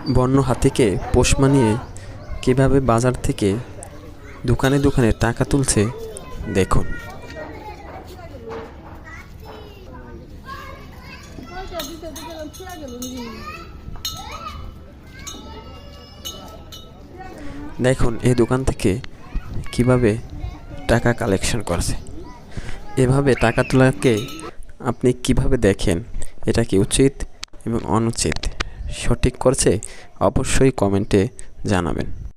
বন্য হাতিকে পোষ মানিয়ে কীভাবে বাজার থেকে দোকানে দোকানে টাকা তুলছে দেখুন। দেখুন এই দোকান থেকে কিভাবে টাকা কালেকশন করছে। এভাবে টাকা তোলাকে আপনি কিভাবে দেখেন? এটা কি উচিত এবং অনুচিত? সঠিক করছে অবশ্যই কমেন্টে জানাবেন।